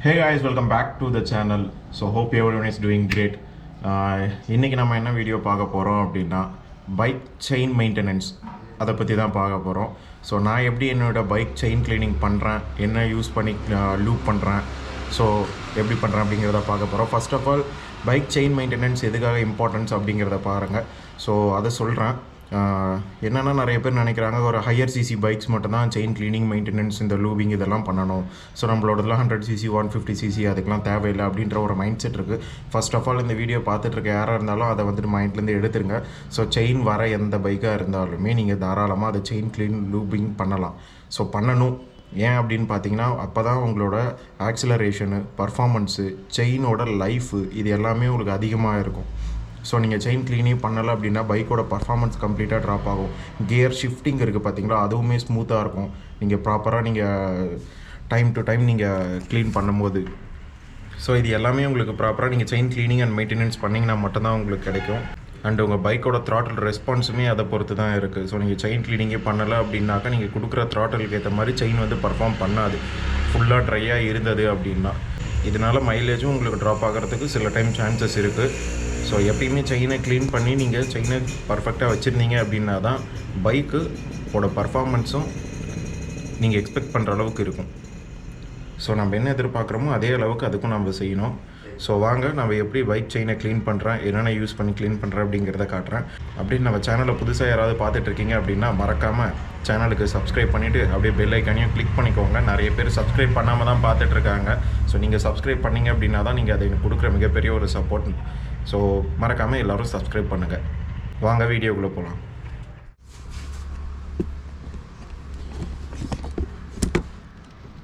Hey guys, welcome back to the channel. So hope everyone is doing great. இன்றைக்கி நம்ம என்ன video பார்க்க போகிறோம் அப்படின்னா பைக் செயின் மெயின்டெனன்ஸ் அதை பற்றி தான் பார்க்க போகிறோம். ஸோ நான் எப்படி என்னோடய பைக் செயின் க்ளீனிங் பண்ணுறேன், என்ன யூஸ் பண்ணி லூப் பண்ணுறேன், ஸோ எப்படி பண்ணுறேன் அப்படிங்கிறத பார்க்க போகிறோம். First of all bike chain maintenance எதுக்காக இம்பார்ட்டன்ஸ் அப்படிங்கிறத பாருங்கள். ஸோ அதை சொல்கிறேன். என்னென்னா நிறைய பேர் நினைக்கிறாங்க ஒரு ஹையர் சிசி பைக்ஸ் மட்டும்தான் செயின் க்ளீனிங் மெயின்டெனன்ஸ் இந்த லூபிங் இதெல்லாம் பண்ணணும். ஸோ நம்மளோடதெல்லாம் 100 சிசி 150 சிசி அதுக்கெலாம் தேவையில்லை அப்படின்ற ஒரு மைண்ட் செட் இருக்குது. ஃபர்ஸ்ட் ஆஃப் ஆல் இந்த வீடியோ பார்த்துட்ருக்க யாராக இருந்தாலும் அதை வந்துட்டு மைண்ட்லேருந்து எடுத்துருங்க. ஸோ செயின் வர எந்த பைக்காக இருந்தாலுமே நீங்கள் தாராளமாக அதை செயின் க்ளீன் லூபிங் பண்ணலாம். ஸோ பண்ணணும். ஏன் அப்படின்னு பார்த்தீங்கன்னா அப்போ தான் உங்களோட ஆக்சிலரேஷனு, பர்ஃபார்மன்ஸு, செயினோட லைஃபு இது எல்லாமே உங்களுக்கு அதிகமாக இருக்கும். ஸோ நீங்கள் செயின் க்ளீனிங் பண்ணலை அப்படின்னா பைக்கோட பர்ஃபார்மன்ஸ் கம்ப்ளீட்டாக ட்ராப் ஆகும். கியர் ஷிஃப்டிங் இருக்குது பார்த்தீங்களா, அதுவுமே ஸ்மூத்தாக இருக்கும் நீங்கள் ப்ராப்பராக நீங்கள் டைம் டு டைம் நீங்கள் க்ளீன் பண்ணும்போது. ஸோ இது எல்லாமே உங்களுக்கு ப்ராப்பராக நீங்கள் செயின் க்ளீனிங் அண்ட் மெயின்டெனன்ஸ் பண்ணிங்கன்னா மட்டும்தான் உங்களுக்கு கிடைக்கும். அண்ட் உங்கள் பைக்கோட த்ராட்டில் ரெஸ்பான்ஸுமே அதை பொறுத்து தான் இருக்குது. ஸோ நீங்கள் செயின் க்ளீனிங்கே பண்ணலை அப்படின்னாக்கா நீங்கள் கொடுக்குற த்ராட்டலுக்கு ஏற்ற மாதிரி செயின் வந்து பர்ஃபார்ம் பண்ணாது. ஃபுல்லாக ட்ரையாக இருந்தது அப்படின்னா இதனால் மைலேஜும் உங்களுக்கு ட்ராப் ஆகிறதுக்கு சில டைம் சான்சஸ் இருக்குது. ஸோ எப்பயுமே செயினை க்ளீன் பண்ணி நீங்கள் செயினை பர்ஃபெக்டாக வச்சுருந்தீங்க அப்படின்னா தான் பைக்கோட பர்ஃபார்மன்ஸும் நீங்கள் எக்ஸ்பெக்ட் பண்ணுற அளவுக்கு இருக்கும். ஸோ நம்ம என்ன எதிர்பார்க்குறோமோ அதே அளவுக்கு அதுக்கும் நம்ம செய்யணும். ஸோ வாங்க நம்ம எப்படி பைக் செயினை க்ளீன் பண்ணுறேன், என்னென்ன யூஸ் பண்ணி க்ளீன் பண்ணுறேன் அப்படிங்கிறத காட்டுறேன். அப்படின்னு நம்ம சேனலை புதுசாக யாராவது பார்த்துட்ருக்கீங்க அப்படின்னா மறக்காமல் சேனலுக்கு சப்ஸ்கிரைப் பண்ணிவிட்டு அப்படியே பெல் ஐக்கானையும் கிளிக் பண்ணிக்கோங்க. நிறைய பேர் சப்ஸ்கிரைப் பண்ணாமல் தான் பார்த்துட்ருக்காங்க. ஸோ நீங்கள் சப்ஸ்கிரைப் பண்ணிங்க அப்படின்னா தான் நீங்கள் அதை எனக்கு கொடுக்குற மிகப்பெரிய ஒரு சப்போர்ட். ஸோ மறக்காமல் எல்லோரும் சப்ஸ்கிரைப் பண்ணுங்கள். வாங்க வீடியோக்குள்ளே போகலாம்.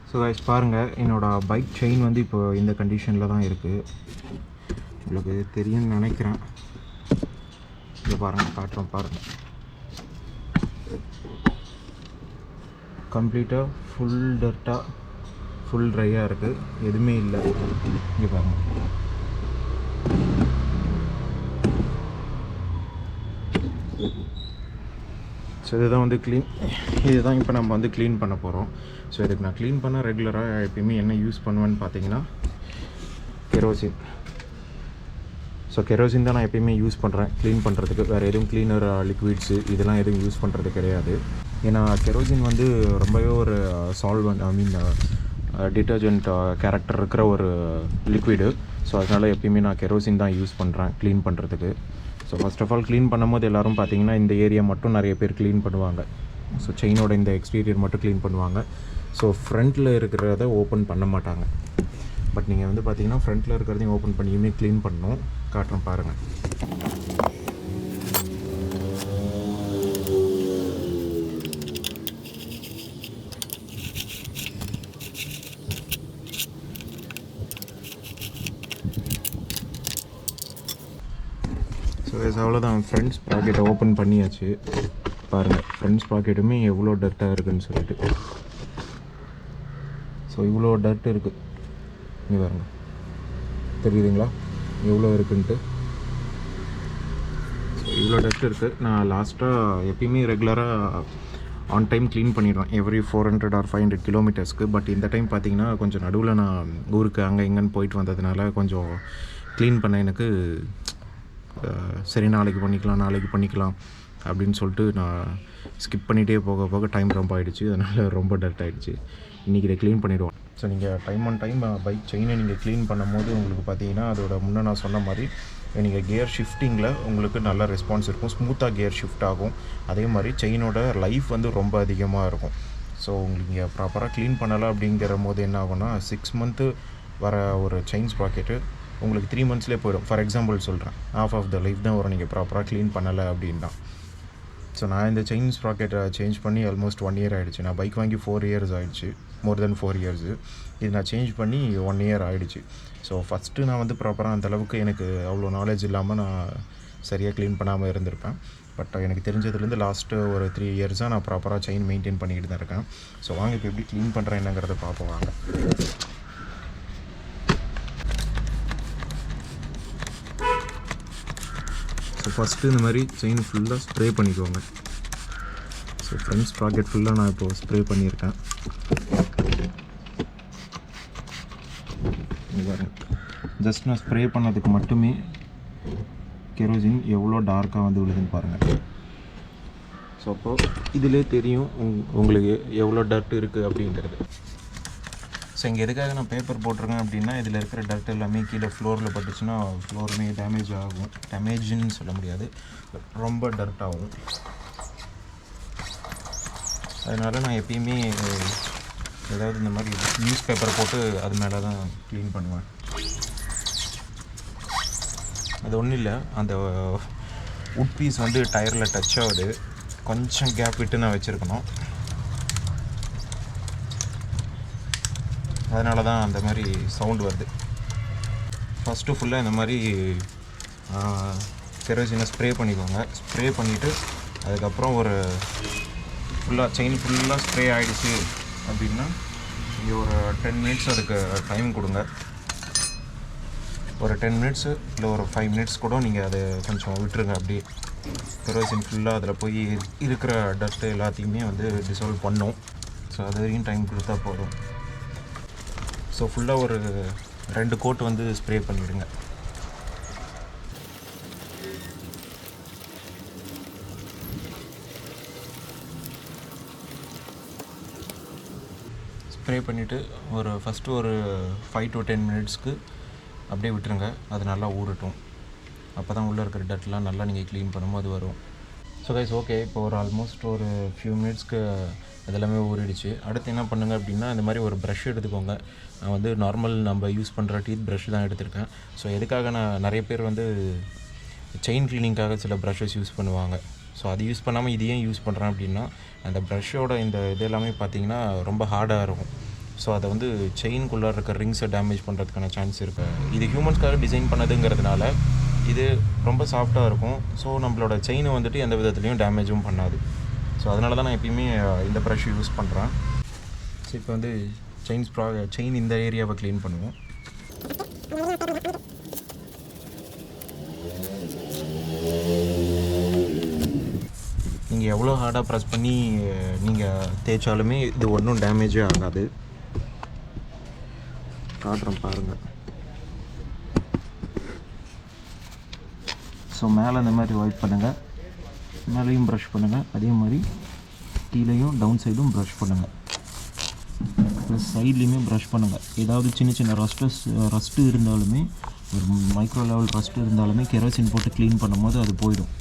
ஸோ கைஸ் பாருங்கள், என்னோடய பைக் செயின் வந்து இப்போ இந்த கண்டிஷனில் தான் இருக்குது. உங்களுக்கு தெரியும்னு நினைக்கிறேன். இங்கே பாருங்கள், காட்டுறோம் பாருங்கள். கம்ப்ளீட்டாக ஃபுல் டர்ட்டாக ஃபுல் ட்ரையாக இருக்குது, எதுவுமே இல்லை. இங்கே பாருங்கள். ஸோ இதுதான் வந்து இதுதான் இப்போ நம்ம வந்து க்ளீன் பண்ண போகிறோம். ஸோ இதுக்கு நான் க்ளீன் பண்ண ரெகுலராக எப்பயுமே என்ன யூஸ் பண்ணுவேன்னு பார்த்தீங்கன்னா கெரோசின். ஸோ கெரோசின் தான் நான் எப்பயுமே யூஸ் பண்ணுறேன் க்ளீன் பண்ணுறதுக்கு. வேறு எதுவும் க்ளீனர் லிக்விட்ஸு இதெல்லாம் எதுவும் யூஸ் பண்ணுறது கிடையாது. ஏன்னா கெரோசின் வந்து ரொம்பவே ஒரு சால்வெண்ட் டிட்டர்ஜென்ட் கேரக்டர் இருக்கிற ஒரு லிக்விடு. ஸோ அதனால் எப்பயுமே நான் கெரோசின் தான் யூஸ் பண்ணுறேன் க்ளீன் பண்ணுறதுக்கு. So first of all clean பண்ணும்போது எல்லோரும் பார்த்தீங்கன்னா இந்த ஏரியா மட்டும் நிறைய பேர் க்ளீன் பண்ணுவாங்க. ஸோ செயினோட இந்த எக்ஸ்டீரியர் மட்டும் க்ளீன் பண்ணுவாங்க. ஸோ ஃப்ரண்ட்டில் இருக்கிறத ஓப்பன் பண்ண மாட்டாங்க. பட் நீங்கள் வந்து பார்த்தீங்கன்னா ஃப்ரண்ட்டில் இருக்கிறதையும் ஓப்பன் பண்ணியுமே க்ளீன் பண்ணணும். காட்டுறேன் பாருங்கள். ஸோ அவ்வளோதான், ஃப்ரண்ட்ஸ் ப்ராக்கெட்டை ஓப்பன் பண்ணியாச்சு. பாருங்கள் ஃப்ரண்ட்ஸ் ப்ராக்கெட்டுமே எவ்வளோ டர்ட்டாக இருக்குதுன்னு சொல்லிட்டு. ஸோ இவ்வளோ டர்ட் இருக்குது, இங்கே பாருங்கள், தெரியுதுங்களா எவ்வளோ இருக்குன்ட்டு. ஸோ இவ்வளோ டர்ட் இருக்குது. நான் லாஸ்ட்டாக எப்பயுமே ரெகுலராக ஆன் டைம் க்ளீன் பண்ணிடுவேன் எவ்ரி 400 or 500 கிலோமீட்டர்ஸ்க்கு. பட் இந்த டைம் பார்த்திங்கன்னா கொஞ்சம் நடுவில் நான் ஊருக்கு அங்கே இங்கேன்னு போயிட்டு வந்ததுனால கொஞ்சம் க்ளீன் பண்ண எனக்கு சரி நாளைக்கு பண்ணிக்கலாம் அப்படின்னு சொல்லிட்டு நான் ஸ்கிப் பண்ணிகிட்டே போக டைம் ரொம்ப ஆகிடுச்சு. அதனால் ரொம்ப டர்ட் ஆகிடுச்சு. இன்றைக்கி இதை க்ளீன் பண்ணிவிடுவோம். ஸோ நீங்கள் டைம் ஆன் டைம் பைக் செயினை நீங்கள் க்ளீன் பண்ணும்போது உங்களுக்கு பார்த்தீங்கன்னா அதோட முன்னே நான் சொன்ன மாதிரி நீங்கள் கியர் ஷிஃப்டிங்கில் உங்களுக்கு நல்ல ரெஸ்பான்ஸ் இருக்கும், ஸ்மூத்தாக கியர் ஷிஃப்ட் ஆகும். அதே மாதிரி செயினோட லைஃப் வந்து ரொம்ப அதிகமாக இருக்கும். ஸோ உங்களுக்கு இங்கே ப்ராப்பராக க்ளீன் பண்ணலை அப்படிங்கிற போது என்ன ஆகும்னா 6 மந்த்து வர ஒரு செயின் ஸ்ப்ராக்கெட்டு உங்களுக்கு 3 மந்த்ஸ்லேயே போயிடும். ஃபார் எக்ஸாம்பிள் சொல்கிறேன், ஆஃப் ஆஃப் த லைஃப் தான் வரும் நீங்கள் ப்ராப்பராக க்ளீன் பண்ணலை அப்படின்னா. ஸோ நான் இந்த செயின் ஸ்ப்ராக்கெட்டை சேஞ்ச் பண்ணி ஆல்மோஸ்ட் 1 year ஆகிடுச்சு. நான் பைக் வாங்கி 4 years ஆகிடுச்சு, மோர் தென் 4 years. இது நான் சேஞ்ச் பண்ணி 1 year ஆகிடுச்சு. ஸோ ஃபஸ்ட்டு நான் வந்து ப்ராப்பராக அந்தளவுக்கு எனக்கு அவ்வளோ நாலேஜ் இல்லாமல் நான் சரியாக க்ளீன் பண்ணாமல் இருந்திருப்பேன். பட் எனக்கு தெரிஞ்சதுலேருந்து லாஸ்ட்டு ஒரு 3 years நான் ப்ராப்பராக செயின் மெயின்டைன் பண்ணிக்கிட்டு தான் இருக்கேன். ஸோ வாங்க இப்போ எப்படி க்ளீன் பண்ணுறேன் என்னங்கிறத பார்ப்போம் வாங்க. ஸோ ஃபஸ்ட்டு இந்த மாதிரி செயின் ஃபுல்லாக ஸ்ப்ரே பண்ணிக்கோங்க. ஸோ ஃப்ரண்ட்ஸ் ப்ராக்கெட் ஃபுல்லாக நான் இப்போது ஸ்ப்ரே பண்ணியிருக்கேன். இங்கே பாருங்கள், ஜஸ்ட் நான் ஸ்ப்ரே பண்ணதுக்கு மட்டுமே கெரோசின் எவ்வளோ டார்க்காக வந்து விழுதுன்னு பாருங்கள். ஸோ அப்போது இதிலே தெரியும் உங்களுக்கு எவ்வளோ டர்ட் இருக்குது அப்படின்றது. ஸோ இங்கே எதுக்காக நான் பேப்பர் போட்டிருக்கேன் அப்படின்னா, இதில் இருக்கிற டர்ட் எல்லாமே கீழே ஃப்ளோரில் பட்டுச்சுன்னா ஃப்ளோருமே டேமேஜ் ஆகும். டேமேஜ்னு சொல்ல முடியாது, ரொம்ப டர்ட் ஆகும். அதனால் நான் எப்பயுமே ஏதாவது இந்த மாதிரி நியூஸ் பேப்பர் போட்டு அது மேலே தான் க்ளீன் பண்ணுவேன். அது ஒன்றும் இல்லை, அந்த உட் பீஸ் வந்து டயரில் டச் ஆகுது, கொஞ்சம் கேப் விட்டு நான் வச்சுருக்கணும். அதனால தான் அந்த மாதிரி சவுண்டு வருது. ஃபஸ்ட்டு ஃபுல்லாக இந்த மாதிரி கெரோசினை ஸ்ப்ரே பண்ணிக்கோங்க. ஸ்ப்ரே பண்ணிவிட்டு அதுக்கப்புறம் ஒரு செயின் ஃபுல்லாக ஸ்ப்ரே ஆகிடுச்சு அப்படின்னா இங்கே ஒரு 10 மினிட்ஸ் அதுக்கு டைம் கொடுங்க. ஒரு 10 மினிட்ஸு இல்லை ஒரு 5 மினிட்ஸ் கூட நீங்கள் அதை கொஞ்சம் விட்டுருங்க. அப்படியே கெரோசின் ஃபுல்லாக அதில் போய் இருக்கிற டஸ்ட்டு எல்லாத்தையுமே வந்து டிசால்வ் பண்ணும். ஸோ அது வரைக்கும் டைம் கொடுத்தா போதும். ஸோ ஃபுல்லாக ஒரு 2 கோட் வந்து ஸ்ப்ரே பண்ணிவிடுங்க. ஸ்ப்ரே பண்ணிவிட்டு ஃபஸ்ட்டு ஒரு 5 to 10 மினிட்ஸ்க்கு அப்படியே விட்டுருங்க. அது நல்லா ஊறட்டும். அப்போ தான் உள்ளே இருக்கிற டர்ட்லாம் நல்லா நீங்கள் க்ளீன் பண்ணும்போது வரும். ஸோ கைஸ், ஓகே, இப்போ ஒரு ஆல்மோஸ்ட் ஒரு ஃபியூ மினிட்ஸ்க்கு அதெல்லாமே ஊறிடுச்சு. அடுத்து என்ன பண்ணுங்கள் அப்படின்னா, இந்த மாதிரி ஒரு ப்ரஷ் எடுத்துக்கோங்க. நான் வந்து நார்மல் நம்ம யூஸ் பண்ணுற டீத் ப்ரஷ் தான் எடுத்திருக்கேன். ஸோ எதுக்காக நான் நிறைய பேர் வந்து செயின் க்ளீனிங்காக சில ப்ரஷஸ் யூஸ் பண்ணுவாங்க. ஸோ அது யூஸ் பண்ணாமல் இது ஏன் யூஸ் பண்ணுறேன் அப்படின்னா, அந்த ப்ரஷ்ஷோட இந்த இது எல்லாமே பார்த்திங்கன்னா ரொம்ப ஹார்டாக இருக்கும். ஸோ அதை வந்து செயின்குள்ளே இருக்க ரிங்ஸை டேமேஜ் பண்ணுறதுக்கான சான்ஸ் இருக்குது. இது ஹியூமன்ஸ்க்காக டிசைன் பண்ணதுங்கிறதுனால இது ரொம்ப சாஃப்டாக இருக்கும். ஸோ நம்மளோட செயினை வந்துட்டு எந்த விதத்துலேயும் டேமேஜும் பண்ணாது. ஸோ அதனால தான் நான் எப்பயுமே இந்த ப்ரஷ் யூஸ் பண்ணுறேன். ஸோ இப்போ வந்து செயின் இந்த ஏரியாவை க்ளீன் பண்ணுவோம். நீங்கள் எவ்வளோ ஹார்டாக ப்ரெஸ் பண்ணி நீங்கள் தேய்ச்சாலுமே இது ஒன்றும் டேமேஜே ஆகாது. காட்டுறேன் பாருங்கள். ஸோ மேலே இந்த மாதிரி வைப் பண்ணுங்கள், மேலேயும் ப்ரஷ் பண்ணுங்கள், அதே மாதிரி கீழேயும் டவுன் சைடும் ப்ரஷ் பண்ணுங்கள், ப்ளஸ் சைட்லேயுமே ப்ரஷ் பண்ணுங்கள். ஏதாவது சின்ன சின்ன ரஸ்ட்டு இருந்தாலுமே, ஒரு மைக்ரோ லெவல் ரஸ்ட்டு இருந்தாலுமே கெரோசின் போட்டு க்ளீன் பண்ணும்போது அது போயிடும்.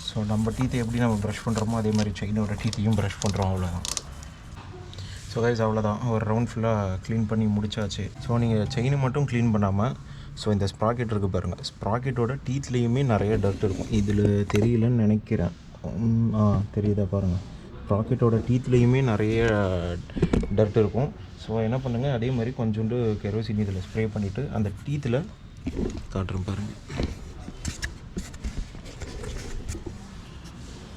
ஸோ நம்ம டீத்தை எப்படி நம்ம ப்ரஷ் பண்ணுறோமோ அதே மாதிரி செயினோட டீத்தையும் ப்ரஷ் பண்ணுறோம், அவ்வளோதான். ஸோ கைஸ், அவ்வளோதான், ஒரு ரவுண்ட் ஃபுல்லாக க்ளீன் பண்ணி முடிச்சாச்சு. ஸோ நீங்கள் செயினை மட்டும் க்ளீன் பண்ணாமல், ஸோ இந்த ஸ்ப்ராக்கெட் இருக்குது பாருங்கள், ஸ்ப்ராக்கெட்டோட டீத்லேயுமே நிறைய டர்ட் இருக்கும். இதில் தெரியலன்னு நினைக்கிறேன். தெரியுதா பாருங்கள், ஸ்ப்ராக்கெட்டோட டீத்லேயுமே நிறைய டர்ட் இருக்கும். ஸோ என்ன பண்ணுங்கள், அதே மாதிரி கொஞ்சோண்டு கெரோசின் இதில் ஸ்ப்ரே பண்ணிவிட்டு அந்த டீத்தில் காட்டுறேன் பாருங்கள்.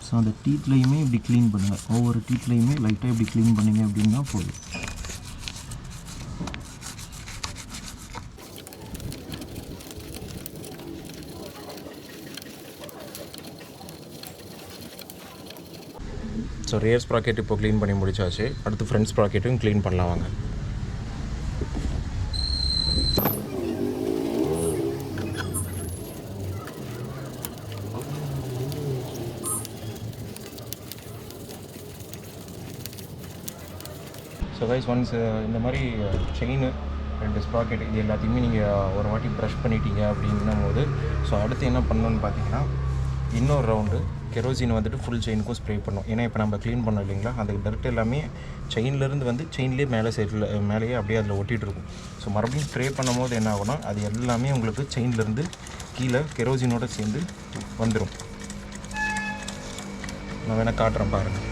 ஸோ அந்த டீத்லேயுமே இப்படி க்ளீன் பண்ணுங்கள். ஒவ்வொரு டீத்லேயுமே லைட்டாக இப்படி க்ளீன் பண்ணிங்க அப்படின்னா போதும். ஸோ ரியர் ஸ்ப்ராக்கெட் இப்போ க்ளீன் பண்ணி முடிச்சாச்சு. அடுத்து ஃப்ரண்ட் ஸ்ப்ராக்கெட்டும் க்ளீன் பண்ணலாம் வாங்க. ஸோ கைஸ், ஒன்ஸ் இந்த மாதிரி செயின் 2 ஸ்ப்ராக்கெட் இது எல்லாத்தையுமே நீங்கள் ஒரு வாட்டி ப்ரஷ் பண்ணிட்டீங்க அப்படின்னும் போது, ஸோ அடுத்து என்ன பண்ணணுன்னு பார்த்தீங்கன்னா, இன்னொரு ரவுண்டு கெரோசின் வந்துட்டு ஃபுல் செயினுக்கும் ஸ்ப்ரே பண்ணோம். ஏன்னா இப்போ நம்ம க்ளீன் பண்ணோம் இல்லைங்களா, அந்த டர்ட் எல்லாமே செயின்லேருந்து வந்து செயின்லேயே மேலேயே அப்படியே அதில் ஒட்டிகிட்ருக்கும். ஸோ மறுபடியும் ஸ்ப்ரே பண்ணும் போது என்ன ஆகும்னா, அது எல்லாமே உங்களுக்கு செயின்லேருந்து கீழே கெரோசினோடு சேர்ந்து வந்துடும். நான் வேணால் காட்டுறேன் பாருங்கள்.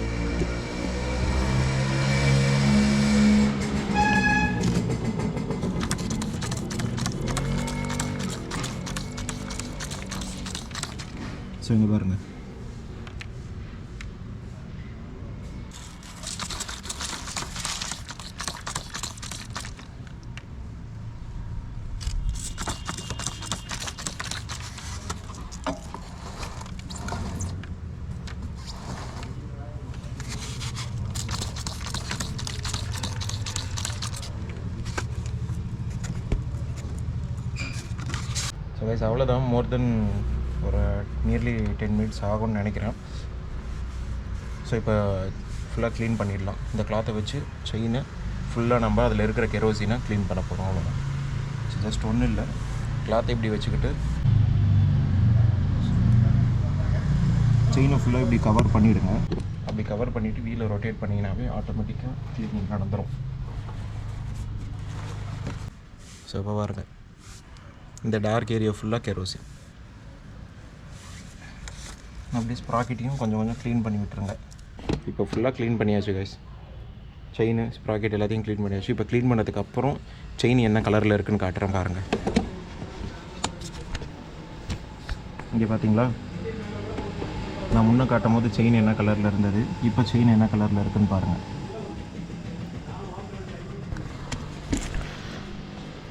ஸோ இங்கே பாருங்கள், ஸோ கைஸ் அவ்வளோதான், மோர் தென் ஒரு நியர்லி 10 மினிட்ஸ் ஆகும்னு நினைக்கிறேன். ஸோ இப்போ ஃபுல்லாக க்ளீன் பண்ணிடலாம். இந்த கிளாத்தை வச்சு செயினை ஃபுல்லாக நம்ம அதில் இருக்கிற கெரோசினை க்ளீன் பண்ண போகிறோம். அவ்வளோதான். ஸோ ஜஸ்ட் ஒன்றும் இல்லை, கிளாத்தை இப்படி வச்சுக்கிட்டு செயினை ஃபுல்லாக இப்படி கவர் பண்ணிவிடுங்க. அப்படி கவர் பண்ணிவிட்டு வீலை ரொட்டேட் பண்ணிங்கனாவே ஆட்டோமேட்டிக்காக க்ளீனிங் நடந்துடும். ஸோ இப்போ பாருங்க, இந்த டார்க் ஏரியா ஃபுல்லாக கெரோசின். அப்படியே ஸ்ப்ராக்கெட்டையும் கொஞ்சம் கொஞ்சம் க்ளீன் பண்ணி விட்டுருங்க. இப்போ ஃபுல்லாக க்ளீன் பண்ணியாச்சு கைஸ், செயின் ஸ்ப்ராக்கெட் எல்லாத்தையும் க்ளீன் பண்ணியாச்சு. இப்போ க்ளீன் பண்ணதுக்கப்புறம் செயின் என்ன கலரில் இருக்குதுன்னு காட்டுறேன் பாருங்கள். இங்கே பார்த்தீங்களா, நான் முன்னே காட்டும் போது செயின் என்ன கலரில் இருந்தது, இப்போ செயின் என்ன கலரில் இருக்குதுன்னு பாருங்கள்.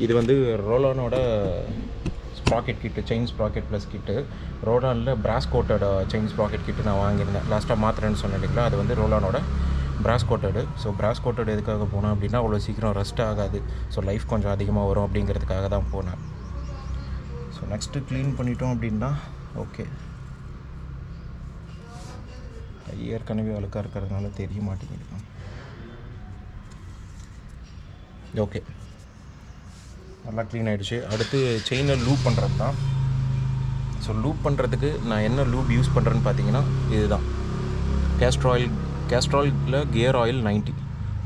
இது வந்து ரோலானோட ஸ்ப்ராக்கெட் கிட்டு, செயின் ஸ்ப்ராக்கெட் ப்ளஸ் கிட்டு. ரோலானில் பிராஸ் கோட்டட் செயின் ஸ்ப்ராக்கெட் கிட்டு நான் வாங்கியிருந்தேன். லாஸ்ட்டாக மாத்திரன்னு சொன்னேன் இல்லைங்களா, அது வந்து ரோலானோட பிராஸ் கோட்டடு. ஸோ பிராஸ் கோட்டட் எதுக்காக போனேன் அப்படின்னா, அவ்வளோ சீக்கிரம் ரஸ்ட் ஆகாது, ஸோ லைஃப் கொஞ்சம் அதிகமாக வரும் அப்படிங்கிறதுக்காக தான் போனேன். ஸோ நெக்ஸ்ட்டு க்ளீன் பண்ணிட்டோம் அப்படின்னா ஓகே. ஏற்கனவே அழுக்காக இருக்கிறதுனால தெரிய மாட்டேங்குது. ஓகே, நல்லா க்ளீன் ஆகிடுச்சு. அடுத்து செயினை லூப் பண்ணுறது தான். ஸோ லூப் பண்ணுறதுக்கு நான் என்ன லூப் யூஸ் பண்ணுறேன்னு பார்த்தீங்கன்னா, இதுதான் கேஸ்ட்ராயில் கியர் ஆயில் 90.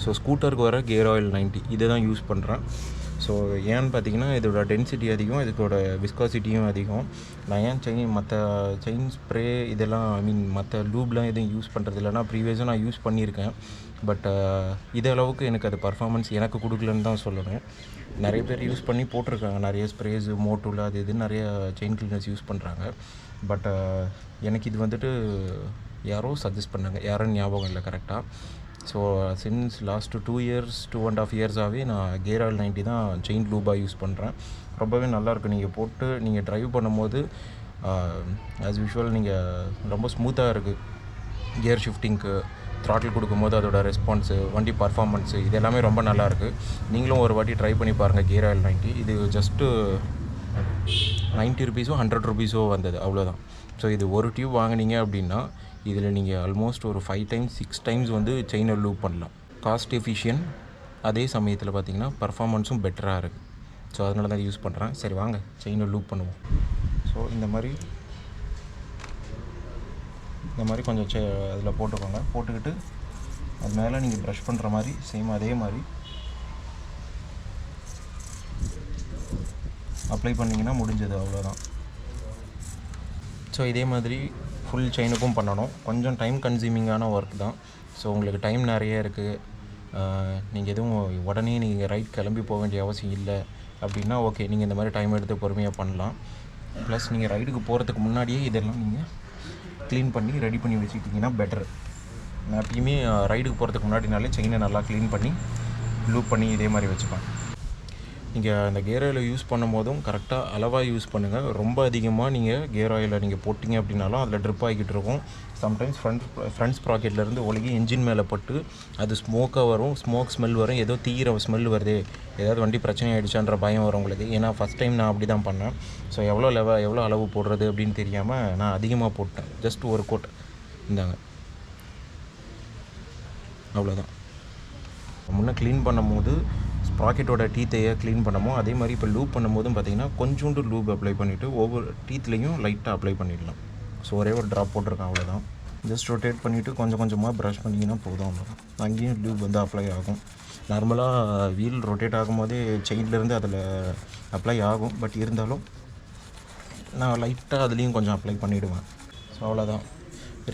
ஸோ ஸ்கூட்டருக்கு வர கியர் ஆயில் 90 இதை தான் யூஸ் பண்ணுறேன். ஸோ ஏன்னு பார்த்தீங்கன்னா, இதோட டென்சிட்டி அதிகம், இதோட விஸ்காசிட்டியும் அதிகம். நான் ஏன் மற்ற செயின் ஸ்ப்ரே இதெல்லாம் மற்ற லூப்லாம் எதுவும் யூஸ் பண்ணுறது இல்லைனா, ப்ரீவியஸாக நான் யூஸ் பண்ணியிருக்கேன். பட் இது அளவுக்கு எனக்கு அது பர்ஃபார்மன்ஸ் எனக்கு கொடுக்கலன்னு தான் சொல்லுவேன். நிறைய பேர் யூஸ் பண்ணி போட்டிருக்காங்க, நிறைய ஸ்ப்ரேஸ் மோட்டோவில் அது இது நிறைய செயின் கிளீனர்ஸ் யூஸ் பண்ணுறாங்க. பட் எனக்கு இது வந்துட்டு யாரோ சஜஸ்ட் பண்ணாங்க, யாரும் ஞாபகம் இல்லை கரெக்டாக. ஸோ சின்ஸ் லாஸ்ட்டு 2.5 இயர்ஸாகவே நான் கியர் ஆயில் 90 தான் செயின் லூபாக யூஸ் பண்ணுறேன். ரொம்பவே நல்லாயிருக்கு. நீங்கள் போட்டு நீங்கள் ட்ரைவ் பண்ணும்போது ஆஸ் யூஷுவல் நீங்கள் ரொம்ப ஸ்மூத்தாக இருக்குது. கியர் ஷிஃப்டிங்க்கு, த்ராட்டில் கொடுக்கும்போது அதோட ரெஸ்பான்ஸு, வண்டி பர்ஃபார்மன்ஸு இது எல்லாமே ரொம்ப நல்லாயிருக்கு. நீங்களும் ஒரு வாட்டி ட்ரை பண்ணி பாருங்கள் கியர் ஆயில் 90. இது ஜஸ்ட்டு 90 ருபீஸோ 100 ருபீஸோ வந்தது, அவ்வளோதான். ஸோ இது ஒரு டியூப் வாங்கினீங்க அப்படின்னா இதில் நீங்கள் ஆல்மோஸ்ட் ஒரு 5 டைம்ஸ் 6 டைம்ஸ் வந்து செயினை லூப் பண்ணலாம். காஸ்ட் எஃபிஷியன்ட், அதே சமயத்தில் பார்த்திங்கன்னா பர்ஃபார்மன்ஸும் பெட்டராக இருக்குது. ஸோ அதனால தான் யூஸ் பண்ணுறேன். சரி வாங்க செயினை லூப் பண்ணுவோம். ஸோ இந்த மாதிரி கொஞ்சம் அதில் போட்டுக்கோங்க. போட்டுக்கிட்டு அது மேலே நீங்கள் ப்ரஷ் பண்ணுற மாதிரி சேம் அதே மாதிரி அப்ளை பண்ணிங்கன்னா முடிஞ்சது, அவ்வளோதான். ஸோ இதே மாதிரி ஃபுல் செயினுக்கும் பண்ணணும். கொஞ்சம் டைம் கன்சியூமிங்கான ஒர்க் தான். ஸோ உங்களுக்கு டைம் நிறைய இருக்குது, நீங்கள் எதுவும் உடனே நீங்கள் ரைட் கிளம்பி போக வேண்டிய அவசியம் இல்லை அப்படின்னா ஓகே, நீங்கள் இந்த மாதிரி டைம் எடுத்து பொறுமையாக பண்ணலாம். ப்ளஸ் நீங்கள் ரைடுக்கு போகிறதுக்கு முன்னாடியே இதெல்லாம் நீங்கள் க்ளீன் பண்ணி ரெடி பண்ணி வச்சுக்கிட்டிங்கன்னா பெட்டர். நான் எப்பயுமே ரைடுக்கு போகிறதுக்கு முன்னாடினாலே செயினை நல்லா க்ளீன் பண்ணி லூப் பண்ணி இதே மாதிரி வச்சுப்பேன். நீங்கள் அந்த கியர் ஆயிலை யூஸ் பண்ணும் போதும் கரெக்டாக அளவாக யூஸ் பண்ணுங்கள். ரொம்ப அதிகமாக நீங்கள் கியர் ஆயிலை நீங்கள் போட்டிங்க அப்படின்னாலும் அதில் ட்ரிப் ஆகிக்கிட்டு இருக்கும். சம்டைம்ஸ் ஃப்ரண்ட் ஸ்ப்ராக்கெட்லேருந்து ஒழுகி இன்ஜின் மேலே பட்டு அது ஸ்மோக்காக வரும், ஸ்மோக் ஸ்மெல் வரும், ஏதோ தீர ஸ்மெல் வருது, ஏதாவது வண்டி பிரச்சனை ஆகிடுச்சான்ற பயம் வரும் உங்களுக்கு. ஏன்னா ஃபஸ்ட் டைம் நான் அப்படி தான் பண்ணேன். ஸோ எவ்வளோ அளவு போடுறது அப்படின்னு தெரியாமல் நான் அதிகமாக போட்டேன். ஜஸ்ட் ஒரு கோட் இந்தாங்க, அவ்வளோதான். முன்னே க்ளீன் பண்ணும்போது ஸ்ப்ராக்கெட்டோட டீத்தையை க்ளீன் பண்ணமோ அதே மாதிரி இப்போ லூப் பண்ணும்போதும் பார்த்திங்கன்னா கொஞ்சோண்டு லூப் அப்ளை பண்ணிவிட்டு ஒவ்வொரு டீத்லேயும் லைட்டாக அப்ளை பண்ணிடலாம். ஸோ ஒரே ஒரு ட்ராப் போட்டிருக்கேன், அவ்வளோதான். ஜஸ்ட் ரொட்டேட் பண்ணிவிட்டு கொஞ்சம் கொஞ்சமாக ப்ரஷ் பண்ணிங்கன்னா போதும், அவ்வளோதான். அங்கேயும் லூப் வந்து அப்ளை ஆகும். நார்மலாக வீல் ரொட்டேட் ஆகும்போதே செயின்லேருந்து அதில் அப்ளை ஆகும். பட் இருந்தாலும் நான் லைட்டாக அதுலேயும் கொஞ்சம் அப்ளை பண்ணிவிடுவேன். ஸோ அவ்வளோதான்.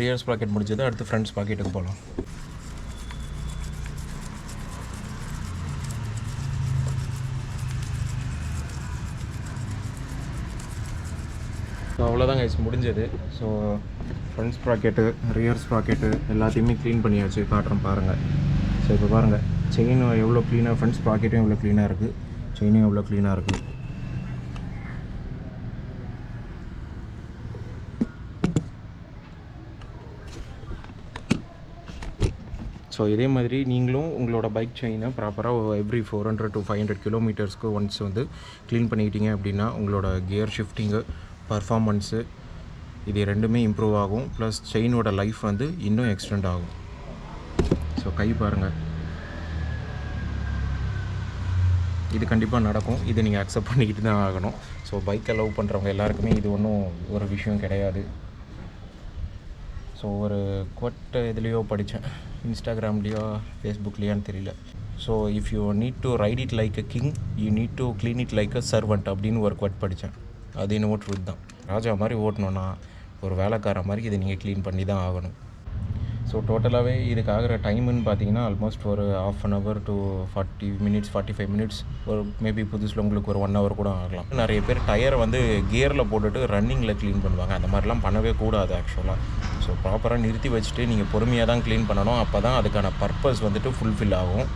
ரியர் ஸ்ப்ராக்கெட் முடிஞ்சது, அடுத்து ஃப்ரண்ட் ஸ்ப்ராக்கெட்டுக்கு போகலாம். ஸோ அவ்வளோதான் கைஸ், முடிஞ்சது. So front sprocket, rear sprocket எல்லாத்தையுமே க்ளீன் பண்ணியாச்சு, காட்டுறேன் பாருங்கள். ஸோ இப்போ பாருங்கள், செயின் எவ்வளோ க்ளீனாக, ஃப்ரண்ட் ஸ்ப்ராக்கெட்டும் எவ்வளோ க்ளீனாக இருக்குது, செயினும் எவ்வளோ க்ளீனாக இருக்குது. ஸோ ஸோ இதே மாதிரி நீங்களும் உங்களோட பைக் செயினை ப்ராப்பராக எவ்ரி 400 to 500 கிலோமீட்டர்ஸ்க்கு ஒன்ஸ் வந்து க்ளீன் பண்ணிக்கிட்டீங்க அப்படின்னா உங்களோட கியர் ஷிஃப்டிங்கு பர்ஃபார்மன்ஸு இது ரெண்டுமே இம்ப்ரூவ் ஆகும். ப்ளஸ் செயினோட லைஃப் வந்து இன்னும் எக்ஸ்டெண்ட் ஆகும். ஸோ கை பாருங்கள், இது கண்டிப்பாக நடக்கும். இது நீங்கள் அக்செப்ட் பண்ணிக்கிட்டு தான் ஆகணும். ஸோ பைக்கை லவ் பண்ணுறவங்க எல்லாருக்குமே இது ஒன்றும் ஒரு விஷயம் கிடையாது. ஸோ ஒரு கோட்டை எதுலேயோ படித்தேன், இன்ஸ்டாகிராம்லேயோ ஃபேஸ்புக்லேயான்னு தெரியல. So if you need to right it like a king, you need to clean it like a servant அப்படின்னு ஒரு கோட் படித்தேன். அது என்னவோ ட்ரூத் தான். ராஜா மாதிரி ஓட்டணுன்னா ஒரு வேலைக்கார மாதிரி இதை நீங்கள் க்ளீன் பண்ணி தான் ஆகணும். ஸோ டோட்டலாகவே இதுக்கு ஆகிற டைமுன்னு பார்த்தீங்கன்னா ஆல்மோஸ்ட் ஒரு 1/2 hour to 40 minutes 45 minutes, ஒரு மேபி புதுசில் உங்களுக்கு ஒரு 1 hour கூட ஆகலாம். நிறைய பேர் டயரை வந்து கியரில் போட்டுட்டு ரன்னிங்கில் க்ளீன் பண்ணுவாங்க. அந்த மாதிரிலாம் பண்ணவே கூடாது ஆக்சுவலாக. ஸோ ப்ராப்பராக நிறுத்தி வச்சுட்டு நீங்கள் பொறுமையாக தான் க்ளீன் பண்ணணும். அப்போ தான் அதுக்கான பர்பஸ் வந்துட்டு ஃபுல்ஃபில் ஆகும்.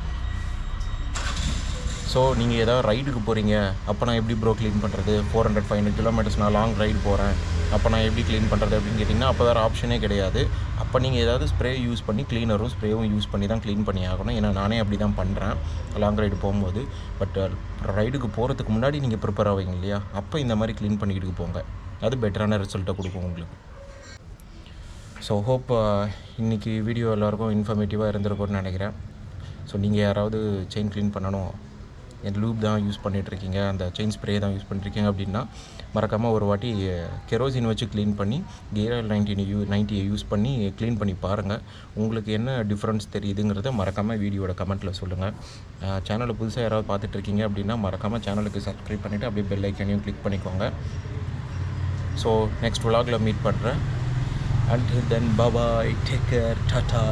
ஸோ நீங்கள் ஏதாவது ரைடுக்கு போகிறீங்க, அப்போ நான் எப்படி ப்ரோ க்ளீன் பண்ணுறது? 400-500 கிலோமீட்டர்ஸ் நான் லாங் ரைடு போகிறேன், அப்போ நான் எப்படி க்ளீன் பண்ணுறது அப்படின்னு கேட்டிங்கன்னா அப்போ வேறு ஆப்ஷனே கிடையாது. அப்போ நீங்கள் ஏதாவது ஸ்ப்ரே யூஸ் பண்ணி, க்ளீனரும் ஸ்ப்ரேவும் யூஸ் பண்ணி தான் க்ளீன் பண்ணி ஆகணும். ஏன்னா நானே அப்படி தான் பண்ணுறேன் லாங் ரைடு போகும்போது. பட் ரைடுக்கு போகிறதுக்கு முன்னாடி நீங்கள் ப்ரிப்பேர் ஆவீங்க இல்லையா, அப்போ இந்த மாதிரி க்ளீன் பண்ணிக்கிட்டு போங்க. அது பெட்டரான ரிசல்ட்டை கொடுக்கும் உங்களுக்கு. ஸோ ஹோப் இன்றைக்கி வீடியோ எல்லாேருக்கும் இன்ஃபர்மேட்டிவாக இருந்திருக்கும்னு நினைக்கிறேன். ஸோ நீங்கள் யாராவது செயின் க்ளீன் பண்ணணும், என் லூப் தான் யூஸ் பண்ணிகிட்ருக்கீங்க, அந்த செயின் ஸ்ப்ரே தான் யூஸ் பண்ணிருக்கீங்க அப்படின்னா மறக்காமல் ஒரு வாட்டி கெரோசின் வச்சு க்ளீன் பண்ணி கியர் ஆயில் 90 யூஸ் பண்ணி க்ளீன் பண்ணி பாருங்கள். உங்களுக்கு என்ன டிஃப்ரென்ஸ் தெரியுதுங்கிறத மறக்காமல் வீடியோட கமெண்ட்டில் சொல்லுங்கள். சேனலை புதுசாக யாராவது பார்த்துட்ருக்கீங்க அப்படின்னா மறக்காமல் சேனலுக்கு சப்ஸ்கிரைப் பண்ணிவிட்டு அப்படியே பெல் ஐக்கனையும் கிளிக் பண்ணிக்கோங்க. ஸோ நெக்ஸ்ட் vlogல மீட் பண்ணுறேன். Until then, bye bye, take care, tata.